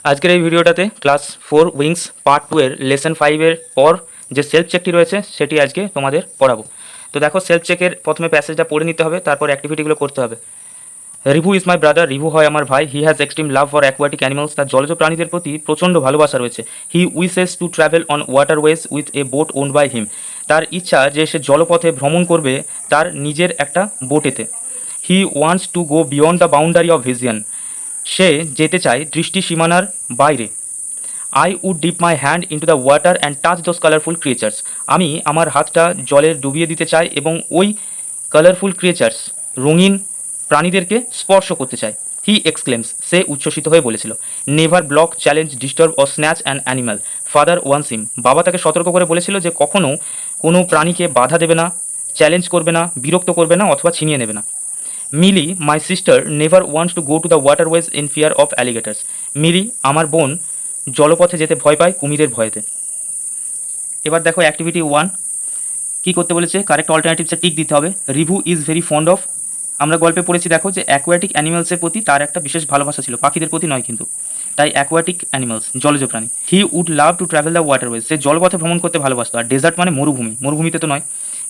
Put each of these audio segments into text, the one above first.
আজকের এই ভিডিওটাতে ক্লাস 4 উইংস পার্ট 2 এর লেসন 5 এর পর যে সেলফ চেকটি রয়েছে সেটি আজকে তোমাদের পড়াবো। তো দেখো, সেলফ চেকের প্রথমে প্যাসেজটা পড়ে নিতে হবে, তারপর অ্যাক্টিভিটিগুলো করতে হবে। Rivu is my brother, Rivu হয় আমার ভাই। He has extreme love for aquatic animals, তার জলজ প্রাণীদের প্রতি প্রচণ্ড ভালোবাসা রয়েছে। He wishes to travel on waterways with a boat owned by him, তার ইচ্ছা যে সে জলপথে ভ্রমণ করবে তার নিজের একটা বোটেতে। He wants to go beyond the boundary of vision, সে যেতে চায় দৃষ্টি সীমানার বাইরে। I would dip my hand into the water and touch those colourful creatures, আমি আমার হাতটা জলের ডুবিয়ে দিতে চাই এবং ওই কালারফুল ক্রিয়েচার্স রঙিন প্রাণীদেরকে স্পর্শ করতে চাই। হি এক্সক্লেমস, সে উচ্ছ্বসিত হয়ে বলেছিল। Never block, challenge, disturb or snatch an animal, father warns him, বাবা তাকে সতর্ক করে বলেছিল যে কখনও কোনো প্রাণীকে বাধা দেবে না, চ্যালেঞ্জ করবে না, বিরক্ত করবে না অথবা ছিনিয়ে নেবে না। Mili my sister never wants to go to the waterways in fear of alligators, Mili আমার বোন জলপথে যেতে ভয় পায় কুমিরের ভয়েতে। এবার দেখো অ্যাক্টিভিটি 1 কী করতে বলেছে, কারেক্ট অল্টারনেটিভসে টিক দিতে হবে। Rivu is very fond of, আমরা গল্পে পড়েছি দেখো যে অ্যাকোয়াটিক অ্যানিমালসের প্রতি তার একটা বিশেষ ভালোবাসা ছিল, পাখিদের প্রতি নয় কিন্তু, তাই অ্যাকোয়াটিক অ্যানিমালস জলজ প্রাণী। He would love to travel the waterways, সে জলপথে ভ্রমণ করতে ভালোবাসতো। আর ডেজার্ট মানে মরুভূমি, মরুভূমিতে তো নয়।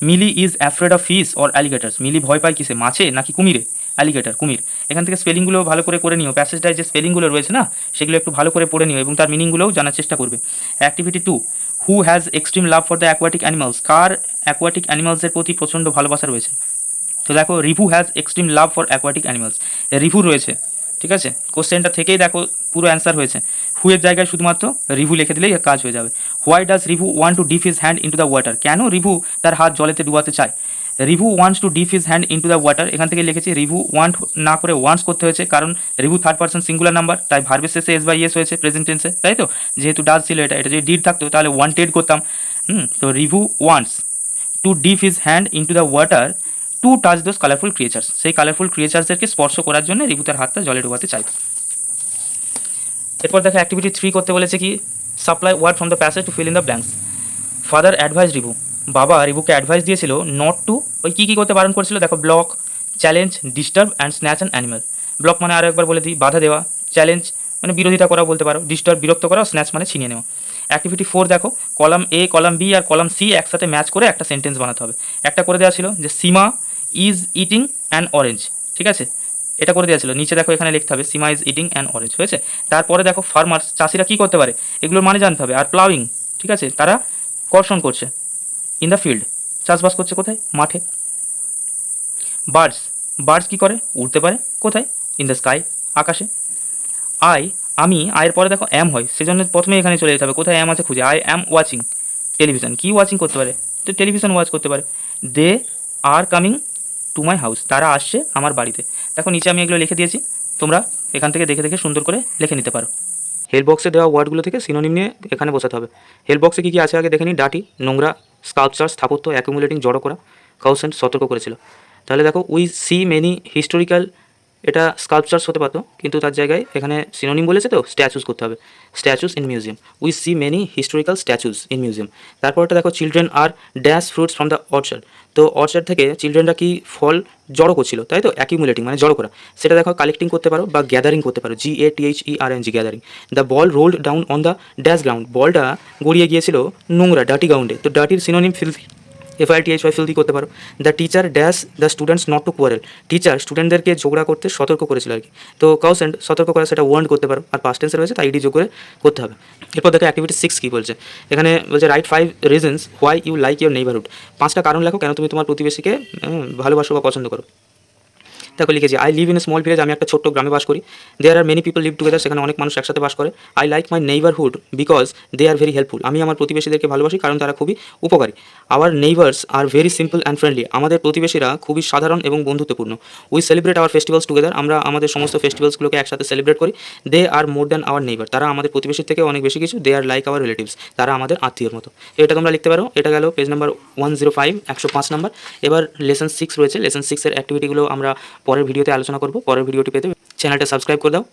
Mili is afraid of fish or alligators, Mili ভয় পায় কিসে, মাছে নাকি কুমিরে? অ্যালিগেটার, কুমির। এখান থেকে স্পেলিংগুলো ভালো করে নিও, প্যাসেজটায় যে স্পেলিংগুলো রয়েছে না সেগুলো একটু ভালো করে পড়ে নিও এবং তার মিনিংগুলোও জানার চেষ্টা করবে। Activity 2, who has extreme love for the aquatic animals, কার অ্যাকোয়াটিক অ্যানিমালসের প্রতি প্রচণ্ড ভালোবাসা রয়েছে? তো দেখো, Rivu has extreme love for aquatic animals, Rivu রয়েছে, ঠিক আছে। কোশ্চেনটা থেকেই দেখো পুরো অ্যান্সার হয়েছে, হুয়ের জায়গায় শুধুমাত্র রিভু লিখে দিলেই কাজ হয়ে যাবে। Why does review want to deep his hand into the water, কেন রিভু তার হাত জলেতে ডুবাতে চায়? Review wants to deep his hand into the water, এখান থেকে লিখেছি রিভু ওয়ান্ট না করে ওয়ান্টস করতে হয়েছে, কারণ review third person singular number, তাই ভার্বের শেষে এস বাই এস হয়েছে প্রেজেন্ট টেন্সে, তাই তো। যেহেতু ডাজ ছিল এটা যদি ডিড থাকতো তাহলে ওয়ান্টেড করতাম। তো review wants to deep his hand into the water to touch those colourful creatures, সেই কালারফুল ক্রিয়েচার্সদেরকে স্পর্শ করার জন্য রিভু তার হাতটা জলে ডোবাতে চাই। এরপর দেখো অ্যাক্টিভিটি 3 করতে বলেছে কি, supply word from the passage to fill in the blanks. Father advice Rivu, বাবা রিভুকে অ্যাডভাইস দিয়েছিল নট টু, ওই কী করতে বারণ করেছিল দেখো, block, challenge, disturb and snatch an animal. Block মানে আরও একবার বলে দিই, বাধা দেওয়া। চ্যালেঞ্জ মানে বিরোধিতা করা বলতে পারো। ডিস্টার্ব বিরক্ত করা। স্ন্যাচ মানে ছিনিয়ে নেওয়া। অ্যাক্টিভিটি 4 দেখো, কলাম এ, কলাম বি আর কলাম সি একসাথে ম্যাচ করে একটা সেন্টেন্স বানাতে হবে। একটা করে দেওয়া ছিল যে সীমা ইজ ইটিং অ্যান অরেঞ্জ, ঠিক আছে, এটা করে দেওয়া ছিল। নিচে দেখো এখানে লিখতে হবে সীমা ইজ ইটিং অ্যান অরেঞ্জ, হয়েছে। তারপরে দেখো ফার্মার্স, চাষিরা কী করতে পারে এগুলোর মানে জানতে হবে। আর প্লাউইং, ঠিক আছে, তারা কর্ষণ করছে। ইন দ্য ফিল্ড, চাষবাস করছে কোথায়? মাঠে। বার্ডস, বার্ডস কী করে? উড়তে পারে কোথায়? ইন দ্য স্কাই, আকাশে। আই, আমি, আয়ের পরে দেখো অ্যাম হয়, সেজন্য প্রথমে এখানে চলে যেতে হবে, কোথায় অ্যাম আছে খুঁজে। আই অ্যাম ওয়াচিং টেলিভিশন, কী ওয়াচিং করতে পারে? তো টেলিভিশন ওয়াচ করতে পারে। They are coming to my house, তারা আসছে আমার বাড়িতে। দেখো নিচে আমি এগুলো লিখে দিয়েছি, তোমরা এখান থেকে দেখে দেখে সুন্দর করে লিখে নিতে পারো। হেল্প বক্সে দেওয়া ওয়ার্ডগুলো থেকে সিনোনিম নিয়ে এখানে বসাতে হবে। হেল্প বক্সে কী কী আছে আগে দেখে নিই। ডাটি, নোংরা, স্কাল্পচার, স্থাপত্য, অ্যাকুমুলেটিং, জড়ো করা। কাউসেন্ট সতর্ক করেছিল। তাহলে দেখো, উই সি মেনি হিস্টোরিক্যাল, এটা স্কাল্পচার্স হতে পারতো কিন্তু তার জায়গায় এখানে সিনোনিম বলেছে তো স্ট্যাচুস করতে হবে। Statues in museum, we see many historical statues in museum. তারপরটা দেখো, children are dash fruits from the orchard, তো অর্চার্ড থেকে চিলড্রেনরা কি ফল জড়ো করছিল, তাই তো। অ্যাকিউমুলেটিং মানে জড়ো করা, সেটা দেখো কালেক্টিং করতে পারো বা গ্যাদারিং করতে পারো। GATHERING, gathering. The ball ruled down on the dash ground, বলটা গড়িয়ে গিয়েছিল নোংরা, ডার্টি গ্রাউন্ডে, তো ডার্টির সিনোনিম ফিলথি, FILTHY, ফিলথি করতে পারো। The teacher dash the students not to quarrel, teacher স্টুডেন্টদেরকে ঝগড়া করতে সতর্ক করেছিল আর কি। তো কাউসেন্ট সতর্ক করা, সেটা ওয়ার্ন করতে পারো। আর পাস্ট টেন্সে রয়েছে তাই ইডি যোগ করে করতে হবে। এরপর দেখো অ্যাক্টিভিটি 6 কী বলছে, এখানে বলছে write 5 reasons why you like your neighbourhood, 5টা কারণ লেখো কেন তুমি তোমার প্রতিবেশীকে ভালোবাসো বা পছন্দ করো। দেখো লিখেছি, I live in a small village, আমি একটা ছোট্ট গ্রামে বাস করি। There are many people live together, সেখানে অনেক মানুষ একসাথে বাস করে। I like my neighbourhood because they are very helpful, আমি আমার প্রতিবেশীদেরকে ভালোবাসি কারণ তারা খুবই উপকারী। Our neighbours are very simple and friendly, আমাদের প্রতিবেশীরা খুবই সাধারণ এবং বন্ধুত্বপূর্ণ। We celebrate our festivals together, আমরা আমাদের সমস্ত ফেস্টিভ্যালসগুলোকে একসাথে সেলিব্রেট করি। দে are more than our neighbour, তারা আমাদের প্রতিবেশীর থেকে অনেক বেশি কিছু। They are like our relatives, তারা আমাদের আত্মীয়র মতো। তো এটা তোমরা লিখতে পারো। এটা গেল পেজ নাম্বার 105, 105 নাম্বার। এবার লেসন 6 রয়েছে, লেসন 6 এর অ্যাক্টিভিটিগুলো আমরা পরের ভিডিওতে আলোচনা করব। পরের ভিডিওটি পেতে চ্যানেলটা সাবস্ক্রাইব করে দাও।